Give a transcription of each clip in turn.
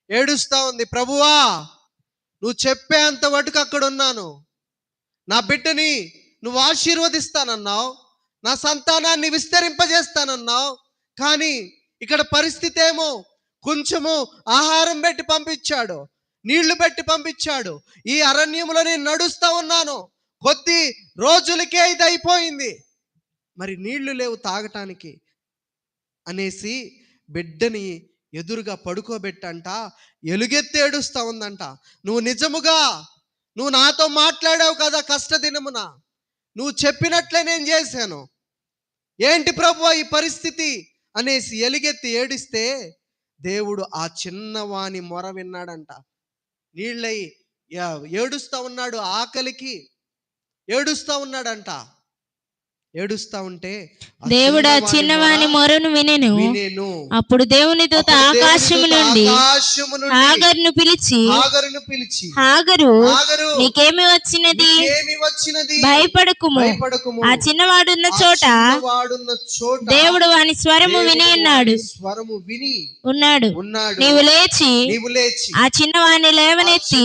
ఏడుస్తా ఉంది, ప్రభువా నువ్వు చెప్పేంత వరకు అక్కడ ఉన్నాను, నా బిడ్డని నువ్వు ఆశీర్వదిస్తానన్నావు, నా సంతానాన్ని విస్తరింపజేస్తానన్నావు. కానీ ఇక్కడ పరిస్థితి ఏమో, కొంచెము ఆహారం పెట్టి పంపించాడు, నీళ్లు పెట్టి పంపించాడు, ఈ అరణ్యంలో నేను నడుస్తా ఉన్నాను, కొద్ది రోజులకే ఇది అయిపోయింది, మరి నీళ్లు లేవు తాగటానికి అనేసి బిడ్డని ఎదురుగా పడుకోబెట్టంట ఎలుగెత్తి ఏడుస్తా ఉందంట. నువ్వు నిజముగా నువ్వు నాతో మాట్లాడావు కదా కష్టదినమున, నువ్వు చెప్పినట్లే నేను చేశాను, ఏంటి ప్రభువా ఈ పరిస్థితి అనేసి ఎలుగెత్తి ఏడిస్తే దేవుడు ఆ చిన్నవాని మొర విన్నాడంట. నీళ్ళై ఏడుస్తా ఉన్నాడు, ఆకలికి ఏడుస్తా ఉన్నాడంట. ఏడుస్తా ఉంటే దేవుడు ఆ చిన్నవాని మొరను వినెను. అప్పుడు దేవుని దూత ఆకాశము నుండి హాగరును పిలిచి, హాగరు నీకేమి వచ్చినది, భయపడకుము, ఆ చిన్నవాడున్న చోట దేవుడు వాని స్వరము విని ఉన్నాడు. నీవు లేచి ఆ చిన్నవాణ్ణి లేవనెత్తి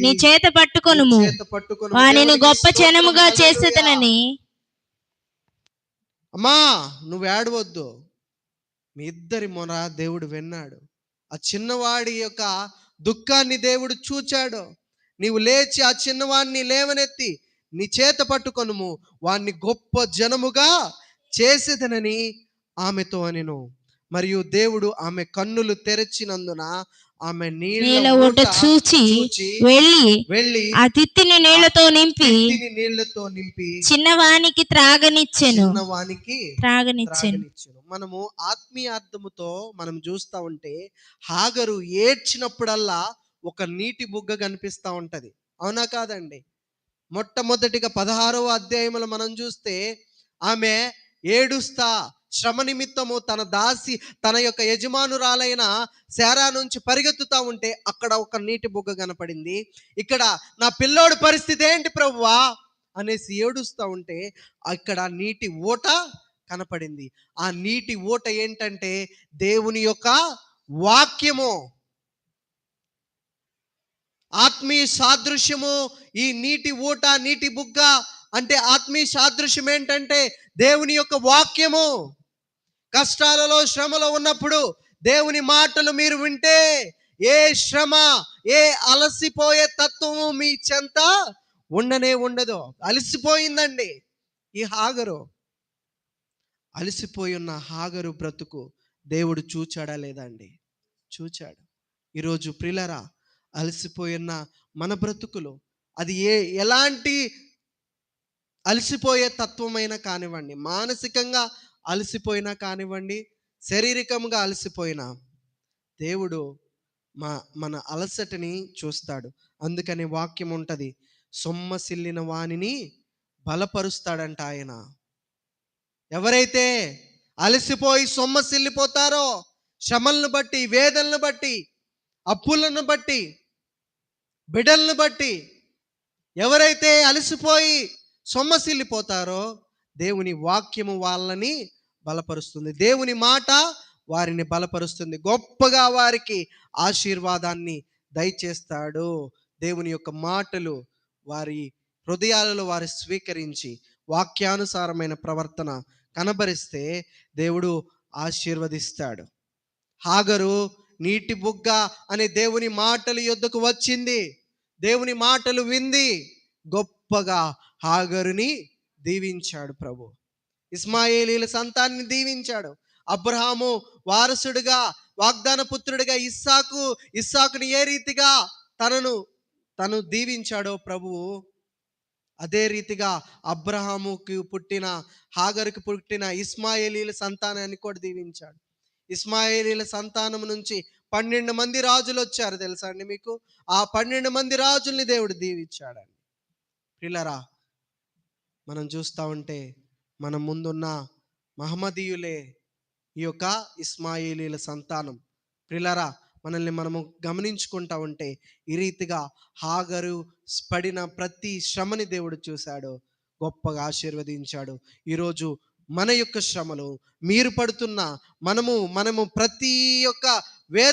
నీ చేత పట్టుకొనుము, వానిని గొప్ప జనముగా చేసేదనని. అమ్మా నువ్వు ఏడవద్దు, మీ ఇద్దరి మొర దేవుడు విన్నాడు, ఆ చిన్నవాడి యొక్క దుఃఖాన్ని దేవుడు చూచాడు. నీవు లేచి ఆ చిన్నవాడిని లేవనెత్తి నీ చేత పట్టుకొనుము, వాణ్ణి గొప్ప జనముగా చేసేదనని ఆమెతో అనెను. మరియు దేవుడు ఆమె కన్నులు తెరచినందున ఆమె నీళ్ళ ఊట చూచి వెళ్ళి ఆ తిత్తిని నీళ్లతో నింపి చిన్నవానికి త్రాగనిచ్చెను. మనము ఆత్మీయార్థముతో మనం చూస్తా ఉంటే హాగరు ఏడ్చినప్పుడల్లా ఒక నీటి బుగ్గ కనిపిస్తా ఉంటది, అవునా కాదండి? మొట్టమొదటిగా 16వ అధ్యాయంలో మనం చూస్తే ఆమె ఏడుస్తా శ్రమ నిమిత్తము తన యొక్క యజమానురాలైన శారా నుంచి పరిగెత్తుతా ఉంటే అక్కడ ఒక నీటి బుగ్గ కనపడింది. ఇక్కడ నా పిల్లోడి పరిస్థితి ఏంటి ప్రభువా అనేసి ఏడుస్తూ ఉంటే అక్కడ నీటి ఊట కనపడింది. ఆ నీటి ఊట ఏంటంటే దేవుని యొక్క వాక్యము. ఆత్మీయ సాదృశ్యము ఈ నీటి ఊట, నీటి బుగ్గ అంటే ఆత్మీయ సాదృశ్యం ఏంటంటే దేవుని యొక్క వాక్యము. కష్టాలలో శ్రమలో ఉన్నప్పుడు దేవుని మాటలు మీరు వింటే ఏ శ్రమ, ఏ అలసిపోయే తత్వము మీ చెంత ఉండదు. అలసిపోయిందండి ఈ హాగరు. అలసిపోయి ఉన్న హాగరు బ్రతుకు దేవుడు చూచాడా లేదా అండి? చూచాడు. ఈరోజు ప్రియులరా, అలసిపోయిన మన బ్రతుకులు అది ఎలాంటి అలసిపోయే తత్వమైనా కానివ్వండి, మానసికంగా అలసిపోయినా కానివ్వండి, శారీరకంగా అలసిపోయినా దేవుడు మన అలసటని చూస్తాడు. అందుకని వాక్యం ఉంటుంది, సొమ్మసిల్లిన వానిని బలపరుస్తాడంట ఆయన. ఎవరైతే అలసిపోయి సొమ్మసిల్లిపోతారో, శ్రమలను బట్టి, వేదనలను బట్టి, అప్పులను బట్టి, బిడ్డలను బట్టి ఎవరైతే అలసిపోయి సొమ్మసిల్లిపోతారో దేవుని వాక్యము వాళ్ళని బలపరుస్తుంది, దేవుని మాట వారిని బలపరుస్తుంది, గొప్పగా వారికి ఆశీర్వాదాన్ని దయచేస్తాడు. దేవుని యొక్క మాటలు వారి హృదయాలలో వారు స్వీకరించి వాక్యానుసారమైన ప్రవర్తన కనబరిస్తే దేవుడు ఆశీర్వదిస్తాడు. హాగరు నీటి బుగ్గ అనే దేవుని మాటల యొద్దకు వచ్చింది, దేవుని మాటలు వింది, గొప్పగా హాగరుని దీవించాడు ప్రభు. ఇస్మాయేలీల సంతాన్ని దీవించాడు. అబ్రహాము వారసుడిగా, వాగ్దాన పుత్రుడిగా ఇస్సాకుని ఏ రీతిగా తను దీవించాడో ప్రభువు, అదే రీతిగా అబ్రహాముకి పుట్టిన, హాగరుకి పుట్టిన ఇస్మాయేలీల సంతానాన్ని కూడా దీవించాడు. ఇస్మాయేలీల సంతానం నుంచి 12 మంది రాజులు వచ్చారు, తెలుసా అండి మీకు? ఆ 12 మంది రాజుల్ని దేవుడు దీవించాడండి. ప్రియులరా, మనం చూస్తూ ఉంటే మన ముందున్న మహమ్మదీయులే ఈ యొక్క ఇస్మాయిలీల సంతానం. ప్రియులరా, మనల్ని మనము గమనించుకుంటా ఉంటే ఈ రీతిగా హాగరు పడిన ప్రతి శ్రమని దేవుడు చూశాడు, గొప్పగా ఆశీర్వదించాడు. ఈరోజు మన యొక్క శ్రమలు మీరు పడుతున్న మనము ప్రతి ఒక్క